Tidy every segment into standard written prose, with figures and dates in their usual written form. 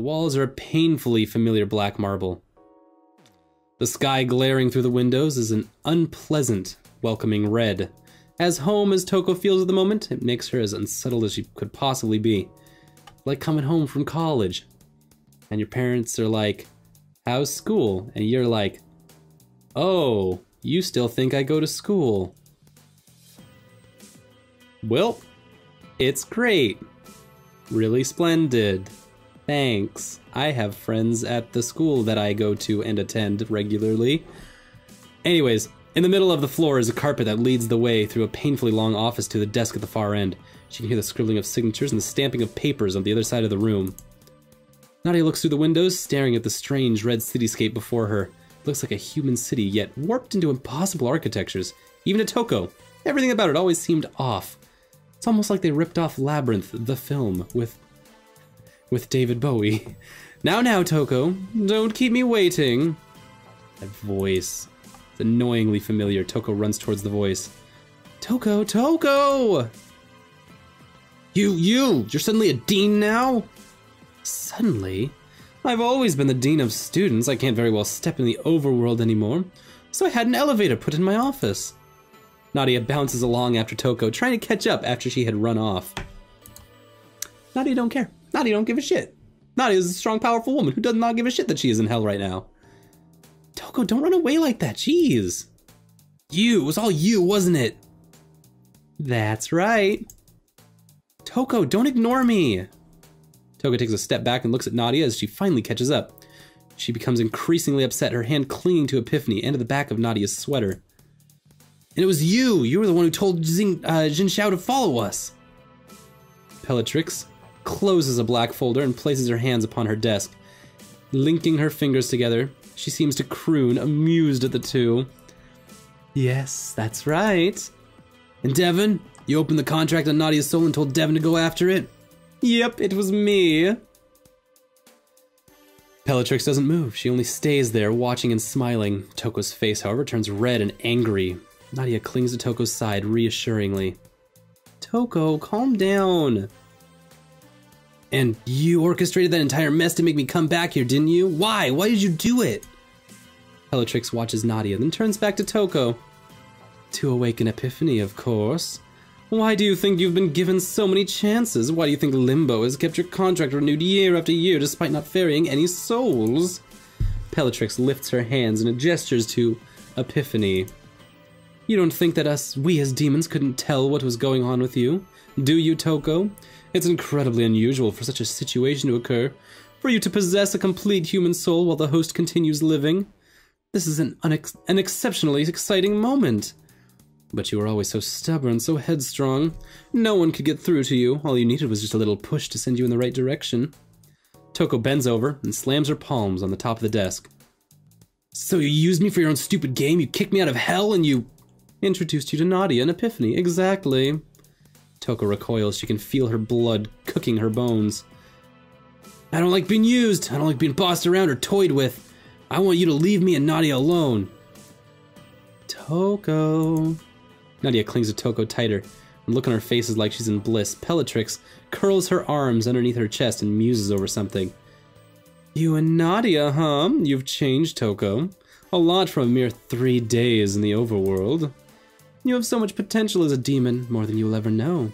walls are a painfully familiar black marble. The sky glaring through the windows is an unpleasant, welcoming red. As home as Toko feels at the moment, it makes her as unsettled as she could possibly be. Like coming home from college. And your parents are like, how's school? And you're like, oh, you still think I go to school. Well, it's great. Really splendid. Thanks. I have friends at the school that I go to and attend regularly. Anyways, in the middle of the floor is a carpet that leads the way through a painfully long office to the desk at the far end. She can hear the scribbling of signatures and the stamping of papers on the other side of the room. Nadia looks through the windows, staring at the strange red cityscape before her. It looks like a human city, yet warped into impossible architectures. Even to Toko, everything about it always seemed off. It's almost like they ripped off Labyrinth, the film, with David Bowie. Now, Toko, don't keep me waiting. That voice. It's annoyingly familiar. Toko runs towards the voice. Toko! You're suddenly a dean now? Suddenly? I've always been the dean of students. I can't very well step in the overworld anymore, so I had an elevator put in my office. Nadia bounces along after Toko, trying to catch up after she had run off. Nadia don't care. Nadia don't give a shit. Nadia is a strong, powerful woman who does not give a shit that she is in hell right now. Toko, don't run away like that, jeez. It was all you, wasn't it? That's right. Toko, don't ignore me. Toko takes a step back and looks at Nadia as she finally catches up. She becomes increasingly upset, her hand clinging to Epiphany and to the back of Nadia's sweater. And it was you! You were the one who told Jin Xiao to follow us! Bellatrix closes a black folder and places her hands upon her desk. Linking her fingers together, she seems to croon, amused at the two. Yes, that's right. And Devon, you opened the contract on Nadia's soul and told Devon to go after it? Yep, it was me. Bellatrix doesn't move. She only stays there, watching and smiling. Toko's face, however, turns red and angry. Nadia clings to Toko's side reassuringly. Toko, calm down. And you orchestrated that entire mess to make me come back here, didn't you? Why? Why did you do it? Bellatrix watches Nadia, then turns back to Toko. To awaken Epiphany, of course. Why do you think you've been given so many chances? Why do you think Limbo has kept your contract renewed year after year despite not ferrying any souls? Bellatrix lifts her hands and gestures to Epiphany. You don't think that we as demons couldn't tell what was going on with you? Do you, Toko? It's incredibly unusual for such a situation to occur, for you to possess a complete human soul while the host continues living. This is an exceptionally exciting moment. But you were always so stubborn, so headstrong. No one could get through to you. All you needed was just a little push to send you in the right direction. Toko bends over and slams her palms on the top of the desk. So you used me for your own stupid game? You kicked me out of hell and you... Introduced you to Nadia and Epiphany, exactly. Toko recoils. She can feel her blood cooking her bones. I don't like being used. I don't like being bossed around or toyed with. I want you to leave me and Nadia alone. Toko... Nadia clings to Toko tighter, and look on her face is like she's in bliss. Bellatrix curls her arms underneath her chest and muses over something. You and Nadia, huh? You've changed, Toko. A lot from a mere 3 days in the overworld. You have so much potential as a demon, more than you'll ever know. And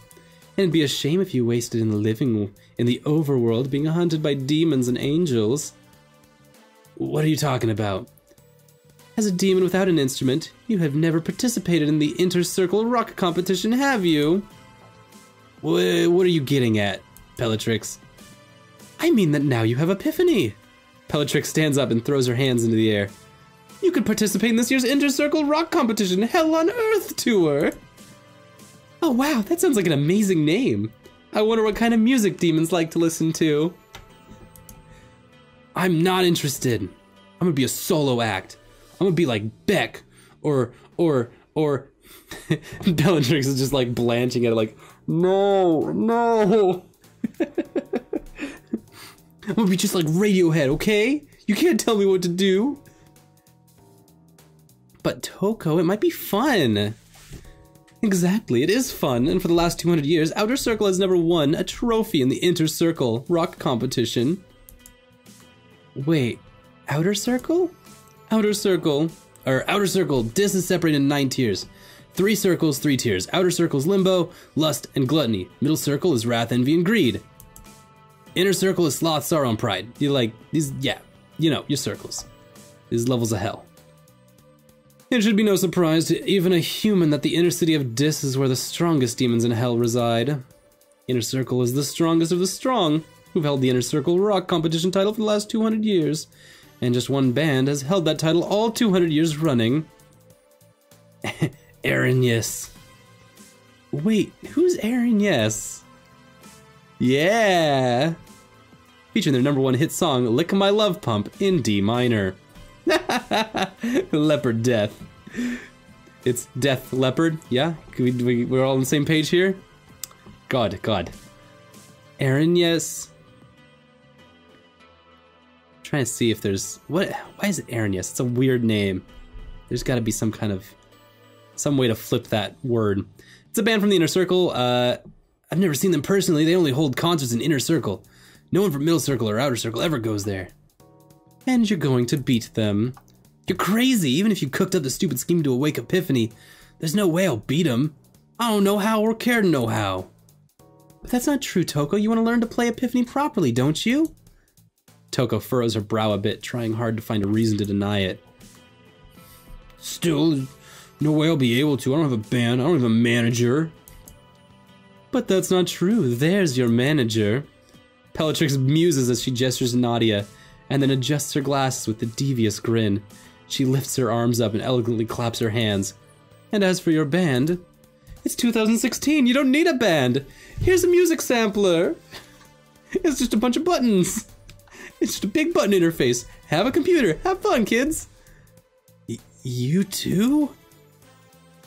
it'd be a shame if you wasted in living in the overworld being hunted by demons and angels. What are you talking about? As a demon without an instrument, you have never participated in the Inter-Circle rock competition, have you? What are you getting at, Bellatrix? I mean that now you have Epiphany. Bellatrix stands up and throws her hands into the air. You could participate in this year's Inter-Circle rock competition, Hell on Earth tour. Oh wow, that sounds like an amazing name. I wonder what kind of music demons like to listen to. I'm not interested. I'm gonna be a solo act. I'm gonna be like Beck, or Bellatrix is just like blanching at it like, no. I'm gonna be just like Radiohead, okay? You can't tell me what to do. But Toko, it might be fun. Exactly, it is fun, and for the last 200 years, Outer Circle has never won a trophy in the Inter-Circle rock competition. Wait, outer circle? Outer circle. Outer circle, Dis is separated in 9 tiers. 3 circles, 3 tiers. Outer circle's limbo, lust, and gluttony. Middle circle is wrath, envy, and greed. Inner circle is sloth, sorrow, and pride. You like, these, yeah, you know, your circles. These levels of hell. It should be no surprise to even a human that the inner city of Dis is where the strongest demons in hell reside. Inner circle is the strongest of the strong, who've held the inner circle rock competition title for the last 200 years. And just one band has held that title all 200 years running. Aaron Yes. Wait, who's Aaron Yes? Yeah! Featuring their #1 hit song, Lick My Love Pump, in D minor. Leopard Death. It's Death Leopard, yeah? We're all on the same page here? God. Aaron Yes. Trying to see if there's why is it Aaron Yes? It's a weird name. There's got to be some way to flip that word. It's a band from the inner circle. I've never seen them personally. They only hold concerts in inner circle. No one from middle circle or outer circle ever goes there. And you're going to beat them. You're crazy. Even if you cooked up the stupid scheme to awake Epiphany, there's no way I'll beat them. I don't know how or care to know how. But that's not true, Toko. You want to learn to play Epiphany properly, don't you? Toko furrows her brow a bit, trying hard to find a reason to deny it. Still, no way I'll be able to. I don't have a band. I don't have a manager. But that's not true. There's your manager. Bellatrix muses as she gestures to Nadia, and then adjusts her glasses with a devious grin. She lifts her arms up and elegantly claps her hands. And as for your band, it's 2016. You don't need a band. Here's a music sampler. It's just a bunch of buttons. It's just a big button interface. Have a computer. Have fun, kids. You too?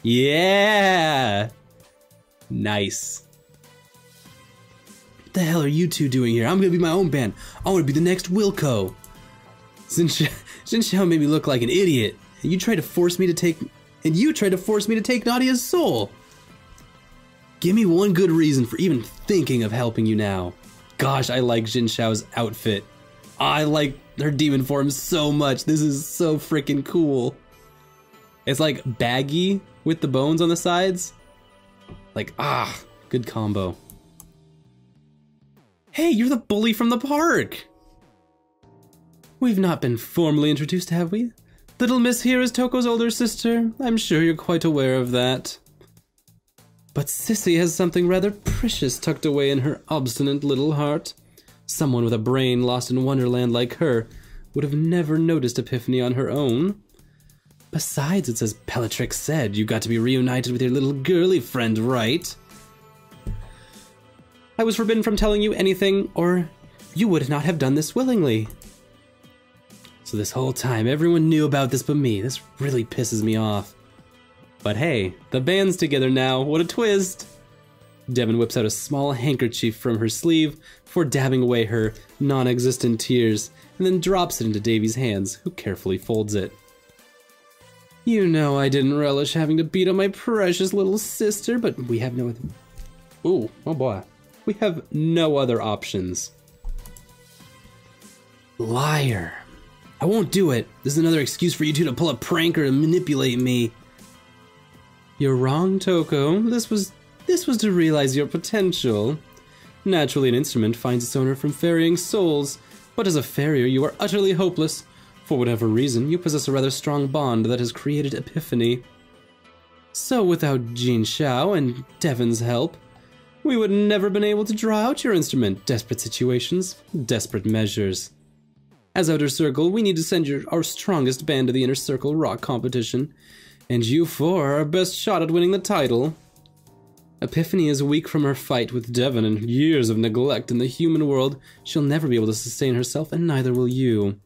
Yeah. Nice. What the hell are you two doing here? I'm gonna be my own band. I wanna be the next Wilco. Xinxiao made me look like an idiot. And you tried to force me to take Nadia's soul. Give me one good reason for even thinking of helping you now. Gosh, I like Xinxiao's outfit. I like her demon form so much. This is so freaking cool. It's like baggy with the bones on the sides. Like, good combo. Hey, you're the bully from the park. We've not been formally introduced, have we? Little Miss here is Toko's older sister. I'm sure you're quite aware of that. But Sissy has something rather precious tucked away in her obstinate little heart. Someone with a brain lost in Wonderland like her would have never noticed Epiphany on her own. Besides, it's as Bellatrix said, you got to be reunited with your little girly friend, right? I was forbidden from telling you anything, or you would not have done this willingly. So this whole time, everyone knew about this but me. This really pisses me off. But hey, the band's together now. What a twist! Devin whips out a small handkerchief from her sleeve before dabbing away her non-existent tears, and then drops it into Davy's hands, who carefully folds it. You know I didn't relish having to beat up my precious little sister, but we have no other... Ooh, oh boy. We have no other options. Liar. I won't do it. This is another excuse for you two to pull a prank or to manipulate me. You're wrong, Toko. This was to realize your potential. Naturally, an instrument finds its owner from ferrying souls, but as a farrier, you are utterly hopeless. For whatever reason, you possess a rather strong bond that has created Epiphany. So without Xinxiao and Devin's help, we would never been able to draw out your instrument. Desperate situations, desperate measures. As Outer Circle, we need to send our strongest band to the Inner Circle rock competition, and you four are our best shot at winning the title. Epiphany is weak from her fight with Devin and years of neglect in the human world. She'll never be able to sustain herself, and neither will you.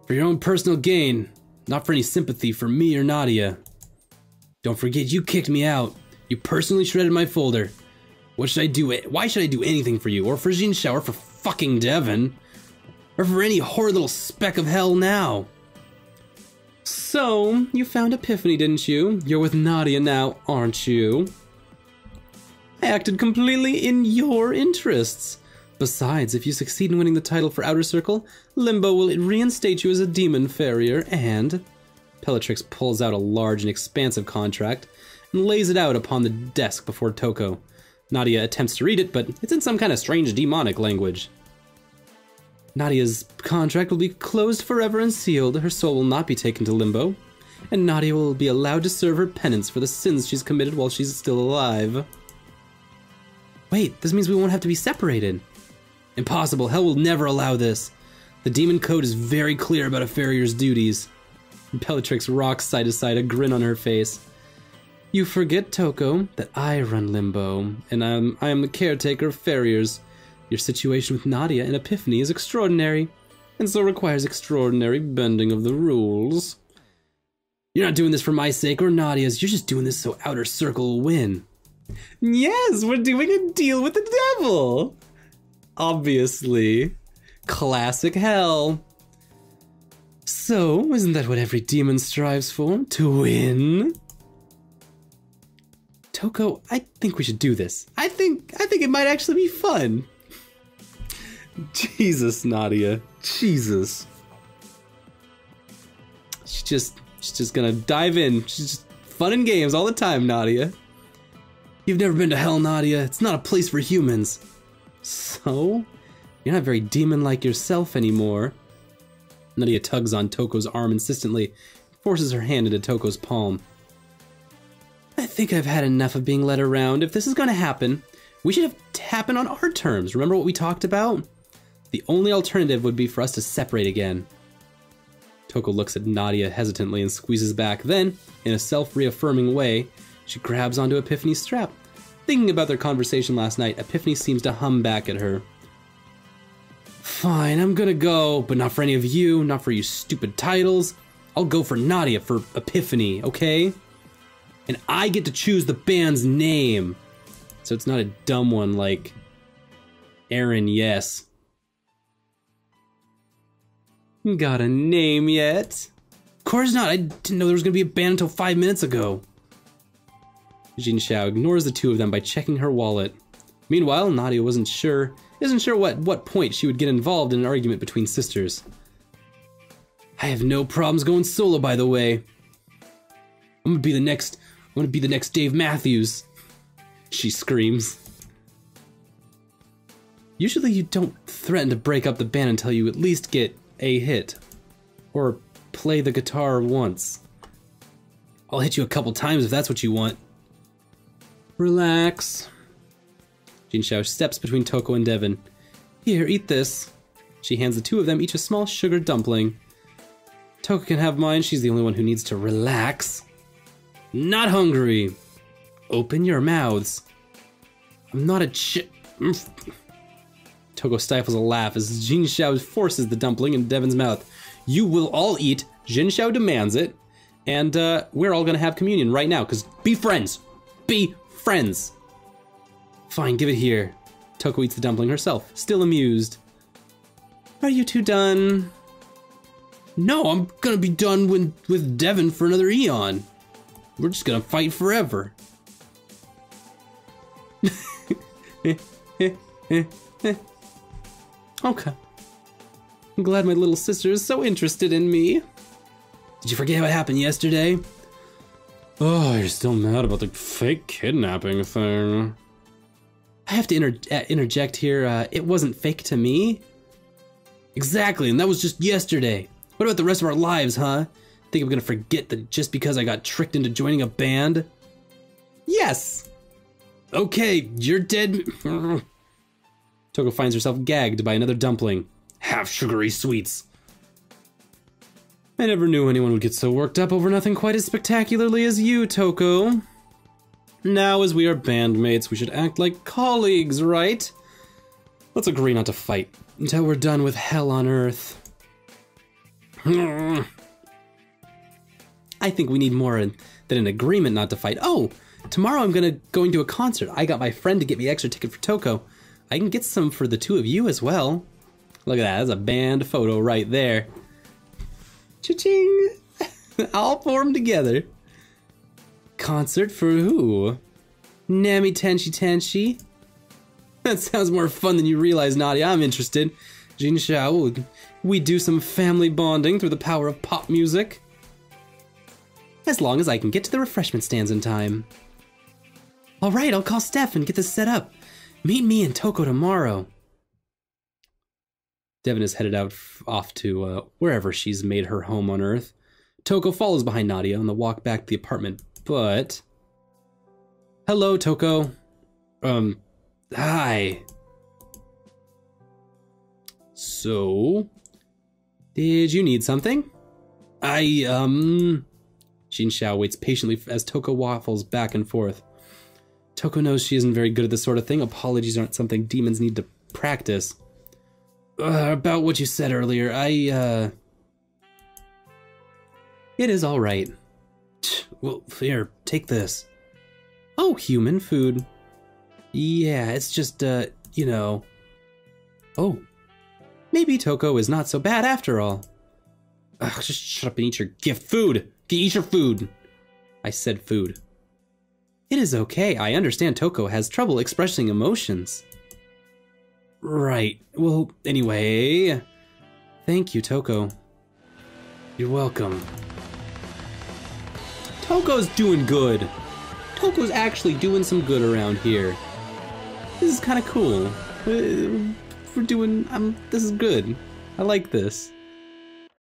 For your own personal gain, not for any sympathy for me or Nadia. Don't forget you kicked me out. You personally shredded my folder. What should I do? Why should I do anything for you? Or for Xinxiao, or for fucking Devin? Or for any horrid little speck of hell now? So, you found Epiphany, didn't you? You're with Nadia now, aren't you? I acted completely in your interests. Besides, if you succeed in winning the title for Outer Circle, Limbo will reinstate you as a demon farrier, and... Bellatrix pulls out a large and expansive contract and lays it out upon the desk before Toko. Nadia attempts to read it, but it's in some kind of strange demonic language. Nadia's contract will be closed forever and sealed. Her soul will not be taken to Limbo, and Nadia will be allowed to serve her penance for the sins she's committed while she's still alive. Wait, this means we won't have to be separated. Impossible. Hell will never allow this. The demon code is very clear about a farrier's duties. Bellatrix rocks side to side, a grin on her face. You forget, Toko, that I run Limbo, and I am the caretaker of farriers. Your situation with Nadia and Epiphany is extraordinary, and so requires extraordinary bending of the rules. You're not doing this for my sake or Nadia's, you're just doing this so Outer Circle will win. Yes, we're doing a deal with the devil! Obviously. Classic hell. So, isn't that what every demon strives for? To win? Toko, I think we should do this. I think it might actually be fun. Jesus, Nadia. Jesus. She's just gonna dive in. She's just fun and games all the time, Nadia. You've never been to hell, Nadia. It's not a place for humans. So? You're not very demon-like yourself anymore. Nadia tugs on Toko's arm insistently, forces her hand into Toko's palm. I think I've had enough of being led around. If this is gonna happen, we should have it happen on our terms. Remember what we talked about? The only alternative would be for us to separate again. Toko looks at Nadia hesitantly and squeezes back. Then, in a self-reaffirming way, she grabs onto Epiphany's strap. Thinking about their conversation last night, Epiphany seems to hum back at her. Fine, I'm gonna go, but not for any of you, not for you stupid titles. I'll go for Nadia for Epiphany, okay? And I get to choose the band's name. So it's not a dumb one like Aaron, yes. Got a name yet? Of course not, I didn't know there was gonna be a band until 5 minutes ago. Jin Xiao ignores the two of them by checking her wallet. Meanwhile, Nadia isn't sure what point she would get involved in an argument between sisters. I have no problems going solo, by the way. I'm gonna be the next Dave Matthews. She screams. Usually you don't threaten to break up the band until you at least get a hit. Or play the guitar once. I'll hit you a couple times if that's what you want. Relax. Jin Xiao steps between Toko and Devon. Here, eat this. She hands the two of them each a small sugar dumpling. Toko can have mine, she's the only one who needs to relax. Not hungry. Open your mouths. I'm not a Toko stifles a laugh as Jin Xiao forces the dumpling in Devon's mouth. You will all eat, Jin Xiao demands it, and we're all gonna have communion right now, because be friends. Be friends. Fine, give it here. Toko eats the dumpling herself, still amused. Are you two done? No, I'm gonna be done with Devon for another eon. We're just gonna fight forever. Okay. I'm glad my little sister is so interested in me. Did you forget what happened yesterday? Oh, you're still mad about the fake kidnapping thing. I have to interject here. It wasn't fake to me. Exactly, and that was just yesterday. What about the rest of our lives, huh? Think I'm gonna forget that just because I got tricked into joining a band? Yes! Okay, you're dead. Toko finds herself gagged by another dumpling. Half sugary sweets. I never knew anyone would get so worked up over nothing quite as spectacularly as you, Toko. Now, as we are bandmates, we should act like colleagues, right? Let's agree not to fight until we're done with hell on Earth. I think we need more than an agreement not to fight. Oh, tomorrow I'm going to a concert. I got my friend to get me extra ticket for Toko. I can get some for the two of you as well. Look at that, that's a band photo right there. Cha-ching! All formed together. Concert for who? Nami Tenshi Tenshi? That sounds more fun than you realize, Nadia. I'm interested. Jin Xiao, we do some family bonding through the power of pop music. As long as I can get to the refreshment stands in time. Alright, I'll call Steph and get this set up. Meet me and Toko tomorrow. Devin is headed off to wherever she's made her home on Earth. Toko follows behind Nadia on the walk back to the apartment, but... Hello, Toko. Hi. So... Did you need something? Jin Xiao waits patiently as Toko waffles back and forth. Toko knows she isn't very good at this sort of thing. Apologies aren't something demons need to practice. About what you said earlier, It is alright. Well, here, take this. Oh, human food. Yeah, it's just, you know... Oh. Maybe Toko is not so bad after all. Ugh, just shut up and eat your gift food! Eat your food! I said food. It is okay, I understand Toko has trouble expressing emotions. Right, well, anyway... Thank you, Toko. You're welcome. Toko's doing good! Toko's actually doing some good around here. This is kind of cool. We're doing... this is good. I like this.